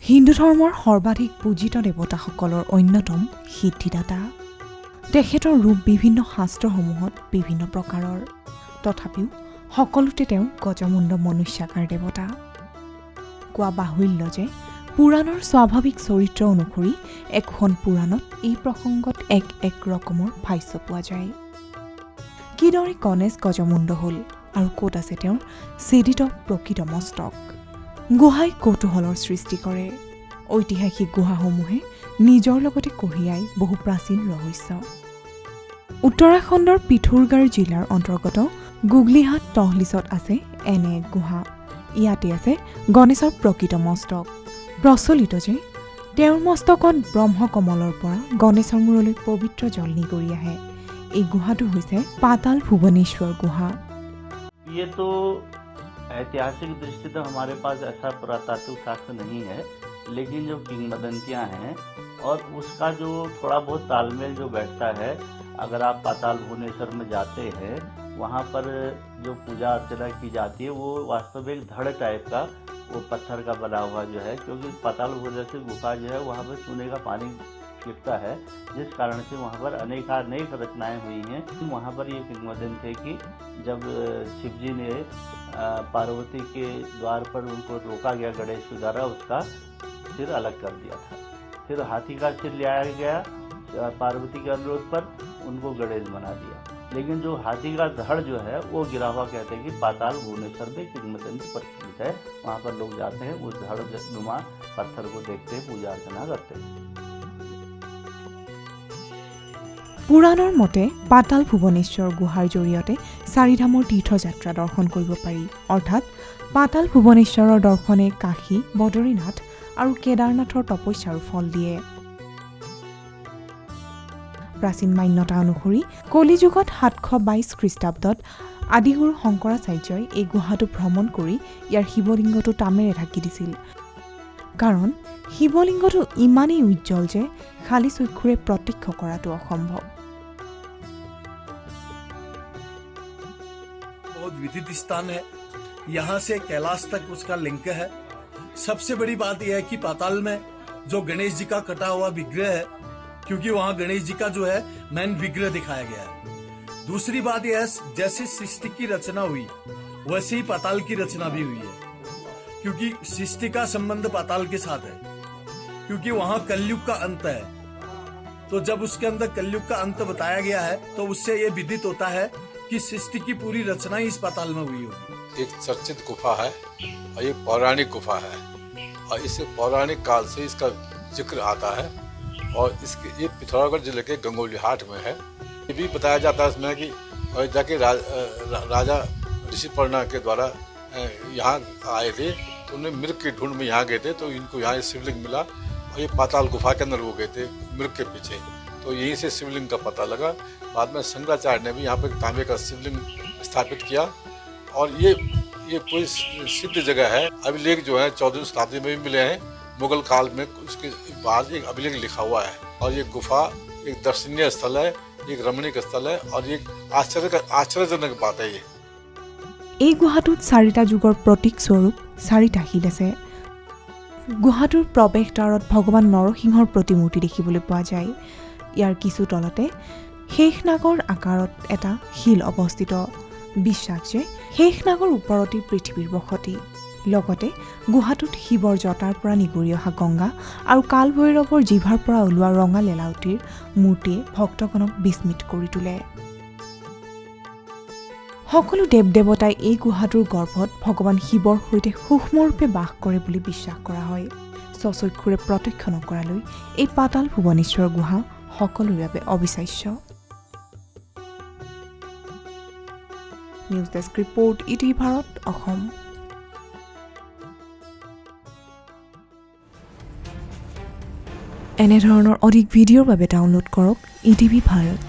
হিন্দু ধৰ্মৰ সৰ্বাধিক পূজিত দেৱতাসকলৰ অন্যতম সিদ্ধিদাতা। তেখেতৰ ৰূপ বিভিন্ন শাস্ত্ৰসমূহত বিভিন্ন প্ৰকাৰৰ, তথাপিও সকলোতে তেওঁ গজমুণ্ড মনুষ্যাকাৰ দেৱতা। কোৱা বাহুল্য যে পুৰাণৰ স্বাভাৱিক চৰিত্ৰ অনুসৰি একোখন পুৰাণত এই প্ৰসংগত এক ৰকমৰ ভাষ্য পোৱা যায়। কিদৰে গণেশ গজমুণ্ড হ'ল আৰু ক'ত আছে তেওঁৰ ছেদিত প্ৰকৃত মস্তক? গুহাই কৌতূহলৰ সৃষ্টি কৰে। ঐতিহাসিক গুহাসমূহে নিজৰ লগতে কঢ়িয়াই বহু প্ৰাচীন ৰহস্য। উত্তৰাখণ্ডৰ পিথোৰগড় জিলাৰ অন্তৰ্গত গুগলিহাট তহলিছত আছে এনে এক গুহা। ইয়াতে আছে গণেশৰ প্ৰকৃত মস্তক। প্ৰচলিত যে তেওঁৰ মস্তকত ব্ৰহ্মকমলৰ পৰা গণেশৰ মূৰলৈ পবিত্ৰ জল নিগৰি আহে। এই গুহাটো হৈছে পাতাল ভুৱনেশ্বৰ গুহা। ये तो ऐतिहासिक दृष्टि तो हमारे पास ऐसा पुरातात्विक शास्त्र नहीं है, लेकिन जो किंवदंतियां हैं और उसका जो थोड़ा बहुत तालमेल जो बैठता है, अगर आप पाताल भुवनेश्वर में जाते हैं, वहाँ पर जो पूजा अर्चना की जाती है वो वास्तव में एक धड़ टाइप का वो पत्थर का बना हुआ जो है, क्योंकि पाताल भुवनेश्वर गुफा जो है वहाँ पर चूने का पानी छिपता है, जिस कारण से वहाँ पर अनेक रचनाएं हुई हैं। वहाँ पर ये किंवदंती है कि जब शिव जी ने पार्वती के द्वार पर उनको रोका गया गणेश के द्वारा, उसका सिर अलग कर दिया था। फिर हाथी का सिर ले आया गया पार्वती के अनुरोध पर, उनको गणेश बना दिया। लेकिन जो हाथी का धड़ जो है वो गिरा हुआ कहते हैं कि पाताल भुवनेश्वर में किंवदंती प्रचलित है। वहाँ पर लोग जाते हैं, उस धड़ नुमा पत्थर को देखते हैं, पूजा अर्चना करते हैं। পুৰাণৰ মতে পাতাল ভুৱনেশ্বৰ গুহাৰ জৰিয়তে চাৰিধামৰ তীৰ্থযাত্ৰা দৰ্শন কৰিব পাৰি। অৰ্থাৎ পাতাল ভুৱনেশ্বৰৰ দৰ্শনে কাশী, বদৰীনাথ আৰু কেদাৰনাথৰ তপস্যাৰো ফল দিয়ে। প্ৰাচীন মান্যতা অনুসৰি কলিযুগত 722 খ্ৰীষ্টাব্দত আদিগুৰু শংকৰাচাৰ্যই এই গুহাটো ভ্ৰমণ কৰি ইয়াৰ শিৱলিংগটো তামেৰে ঢাকি দিছিল। কাৰণ শিৱলিংগটো ইমানেই উজ্জ্বল যে খালী চক্ষুৰে প্ৰত্যক্ষ কৰাটো অসম্ভৱ। बहुत विदित स्थान है, यहाँ से कैलाश तक उसका लिंक है। सबसे बड़ी बात यह है कि पाताल में जो गणेश जी का कटा हुआ विग्रह है, क्योंकि वहाँ गणेश जी का जो है मेन विग्रह दिखाया गया है। दूसरी बात यह है, जैसे सृष्टि की रचना हुई वैसे ही पाताल की रचना भी हुई है, क्योंकि सृष्टि का संबंध पाताल के साथ है, क्योंकि वहाँ कलयुग का अंत है। तो जब उसके अंदर कलयुग का अंत बताया गया है तो उससे ये विदित होता है कि सृष्टि की पूरी रचना ही इस पाताल में हुई होगी। एक चर्चित गुफा है और ये पौराणिक गुफा है, और इसे पौराणिक काल से इसका जिक्र आता है। और इसके ये पिथौरागढ़ जिले के गंगोलीहाट में है। ये भी बताया जाता है इसमें कि अयोध्या के राजा ऋषिपर्णा के द्वारा यहाँ आए थे, तो उन्हें मृग की ढूंढ में यहाँ गए थे, तो इनको यहाँ शिवलिंग मिला और ये पाताल गुफा के अंदर वो गए थे मृग के पीछे, तो यहीं से शिवलिंग का पता लगा। बाद में शंकराचार्य ने भी यहाँ पर तांबे का शिवलिंग स्थापित किया, और ये पूरी सिद्ध जगह है। अभिलेख जो है 14वीं शताब्दी में भी मिले हैं, मुगल काल में उसके बाद एक अभिलेख लिखा हुआ है। और ये गुफा एक दर्शनीय स्थल है, एक रमणीक स्थल है, और एक आश्चर्यजनक बात है। এই গুহাটোত 4টা যুগৰ প্ৰতীক স্বৰূপ 4টা শিল আছে। গুহাটোৰ প্ৰৱেশদ্বাৰত ভগৱান নৰসিংহৰ প্ৰতিমূৰ্তি দেখিবলৈ পোৱা যায়। ইয়াৰ কিছু তলতে শেষনাগৰ আকাৰত এটা শিল অৱস্থিত। বিশ্বাস যে শেষনাগৰ ওপৰতে পৃথিৱীৰ বসতি। লগতে গুহাটোত শিৱৰ জটাৰ পৰা নিগৰি অহা গংগা আৰু কালভৈৰৱৰ জিভাৰ পৰা ওলোৱা ৰঙা লেলাউটিৰ মূৰ্তিয়ে ভক্তগণক বিস্মিত কৰি তোলে। সকলো দেৱ দেৱতাই এই গুহাটোৰ গৰ্ভত ভগৱান শিৱৰ সৈতে সূক্ষ্মৰূপে বাস কৰে বুলি বিশ্বাস কৰা হয়। স্বচক্ষুৰে প্ৰত্যক্ষ নকৰালৈ এই পাতাল ভুৱনেশ্বৰ গুহা সকলোৰে বাবে অবিশ্বাস্য। News desk report, ETV Bharat, Assam. এনেধৰণৰ অধিক ভিডিঅ'ৰ বাবে ডাউনলোড কৰক ইটিভি ভাৰত।